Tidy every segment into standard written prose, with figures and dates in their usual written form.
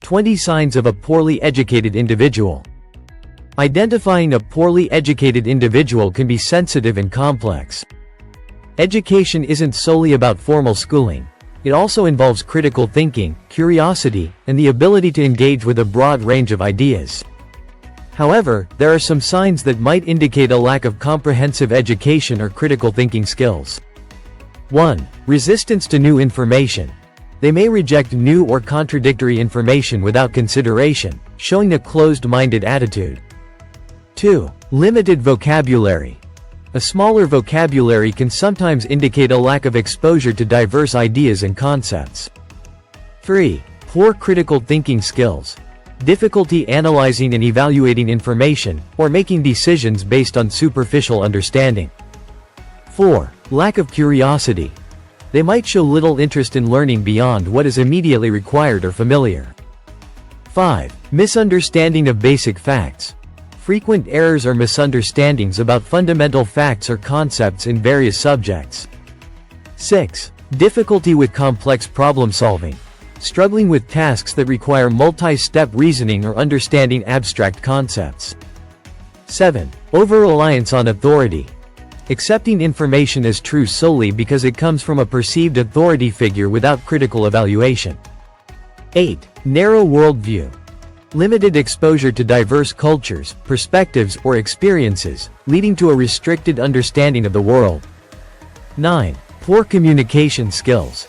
20 signs of a poorly educated individual. Identifying a poorly educated individual can be sensitive and complex. Education isn't solely about formal schooling. It also involves critical thinking, curiosity, and the ability to engage with a broad range of ideas. However, there are some signs that might indicate a lack of comprehensive education or critical thinking skills. 1. Resistance to new information. They may reject new or contradictory information without consideration, showing a closed-minded attitude. 2. Limited vocabulary. A smaller vocabulary can sometimes indicate a lack of exposure to diverse ideas and concepts. 3. Poor critical thinking skills. Difficulty analyzing and evaluating information, or making decisions based on superficial understanding. 4. Lack of curiosity. They might show little interest in learning beyond what is immediately required or familiar. 5. Misunderstanding of basic facts. Frequent errors or misunderstandings about fundamental facts or concepts in various subjects. 6. Difficulty with complex problem solving. Struggling with tasks that require multi-step reasoning or understanding abstract concepts. 7. Over-reliance on authority. Accepting information as true solely because it comes from a perceived authority figure without critical evaluation. 8. Narrow worldview. Limited exposure to diverse cultures, perspectives, or experiences, leading to a restricted understanding of the world. 9. Poor communication skills.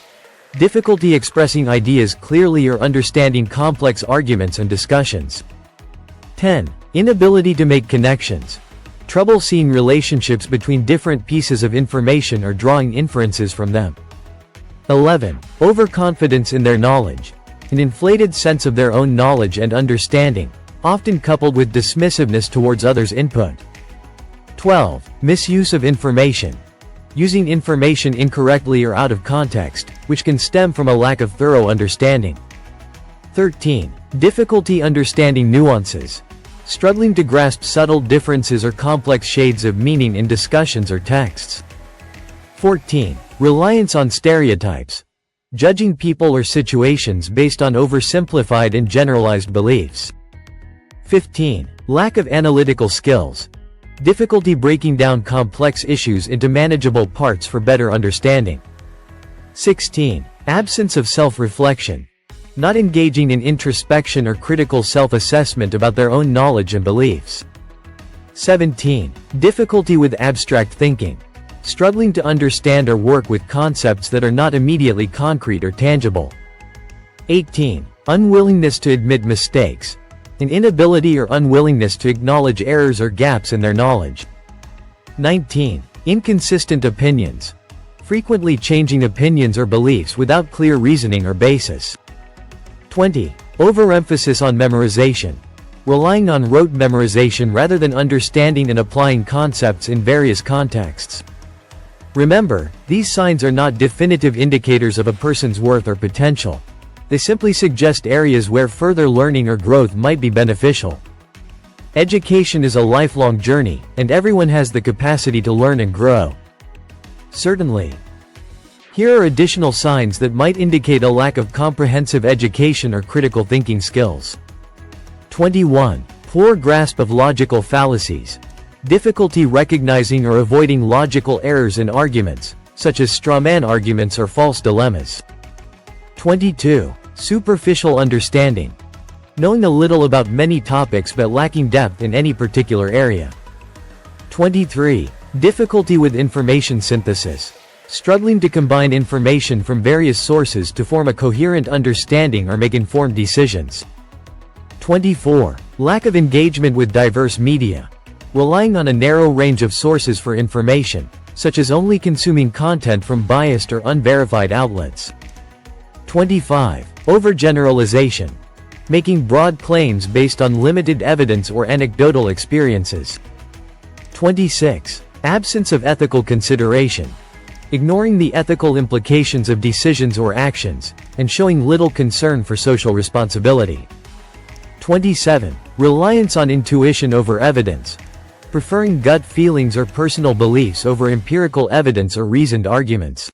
Difficulty expressing ideas clearly or understanding complex arguments and discussions. 10. Inability to make connections. Trouble seeing relationships between different pieces of information or drawing inferences from them. 11. Overconfidence in their knowledge. An inflated sense of their own knowledge and understanding, often coupled with dismissiveness towards others' input. 12. Misuse of information. Using information incorrectly or out of context, which can stem from a lack of thorough understanding. 13. Difficulty understanding nuances. Struggling to grasp subtle differences or complex shades of meaning in discussions or texts. 14. Reliance on stereotypes. Judging people or situations based on oversimplified and generalized beliefs. 15. Lack of analytical skills. Difficulty breaking down complex issues into manageable parts for better understanding. 16. Absence of self-reflection. Not engaging in introspection or critical self-assessment about their own knowledge and beliefs. 17. Difficulty with abstract thinking. Struggling to understand or work with concepts that are not immediately concrete or tangible. 18. Unwillingness to admit mistakes. An inability or unwillingness to acknowledge errors or gaps in their knowledge. 19. Inconsistent opinions. Frequently changing opinions or beliefs without clear reasoning or basis. 20. Overemphasis on memorization. Relying on rote memorization rather than understanding and applying concepts in various contexts. Remember, these signs are not definitive indicators of a person's worth or potential. They simply suggest areas where further learning or growth might be beneficial. Education is a lifelong journey, and everyone has the capacity to learn and grow. Certainly. Here are additional signs that might indicate a lack of comprehensive education or critical thinking skills. 21. Poor grasp of logical fallacies. Difficulty recognizing or avoiding logical errors in arguments, such as strawman arguments or false dilemmas. 22. Superficial understanding. Knowing a little about many topics but lacking depth in any particular area. 23. Difficulty with information synthesis. Struggling to combine information from various sources to form a coherent understanding or make informed decisions. 24. Lack of engagement with diverse media. Relying on a narrow range of sources for information, such as only consuming content from biased or unverified outlets. 25. Overgeneralization. Making broad claims based on limited evidence or anecdotal experiences. 26. Absence of ethical consideration. Ignoring the ethical implications of decisions or actions, and showing little concern for social responsibility. 27. Reliance on intuition over evidence. Preferring gut feelings or personal beliefs over empirical evidence or reasoned arguments.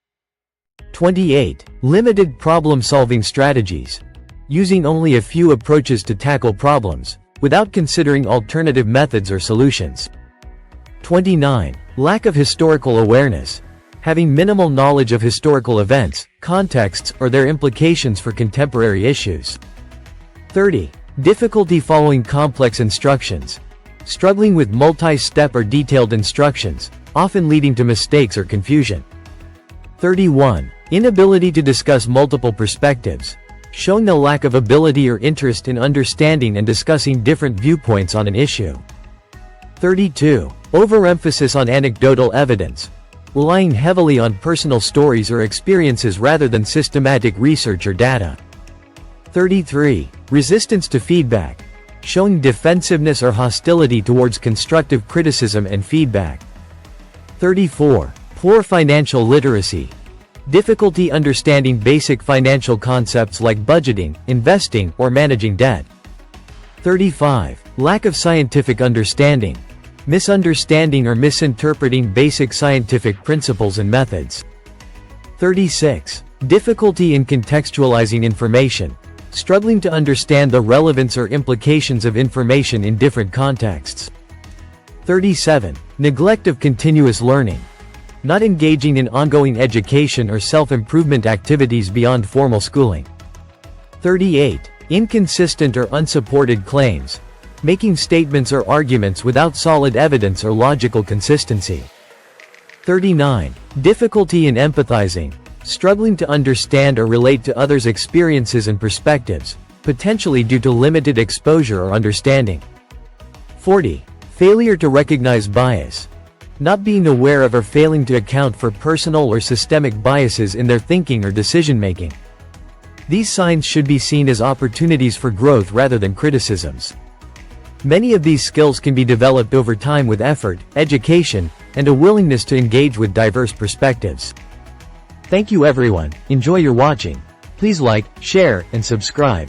28. Limited problem-solving strategies. using only a few approaches to tackle problems, without considering alternative methods or solutions. 29. Lack of historical awareness. Having minimal knowledge of historical events, contexts, or their implications for contemporary issues. 30. Difficulty following complex instructions. Struggling with multi-step or detailed instructions, often leading to mistakes or confusion. 31. Inability to discuss multiple perspectives. Showing a lack of ability or interest in understanding and discussing different viewpoints on an issue. 32. Overemphasis on anecdotal evidence. Relying heavily on personal stories or experiences rather than systematic research or data. 33. Resistance to feedback. Showing defensiveness or hostility towards constructive criticism and feedback. 34. Poor financial literacy. Difficulty understanding basic financial concepts like budgeting, investing, or managing debt. 35. Lack of scientific understanding. Misunderstanding or misinterpreting basic scientific principles and methods. 36. Difficulty in contextualizing information. Struggling to understand the relevance or implications of information in different contexts. 37. Neglect of continuous learning. Not engaging in ongoing education or self-improvement activities beyond formal schooling. 38. Inconsistent or unsupported claims. Making statements or arguments without solid evidence or logical consistency. 39. Difficulty in empathizing. Struggling to understand or relate to others' experiences and perspectives, potentially due to limited exposure or understanding. 40. Failure to recognize bias. Not being aware of or failing to account for personal or systemic biases in their thinking or decision-making. These signs should be seen as opportunities for growth rather than criticisms. Many of these skills can be developed over time with effort, education, and a willingness to engage with diverse perspectives. Thank you everyone, enjoy your watching. Please like, share, and subscribe.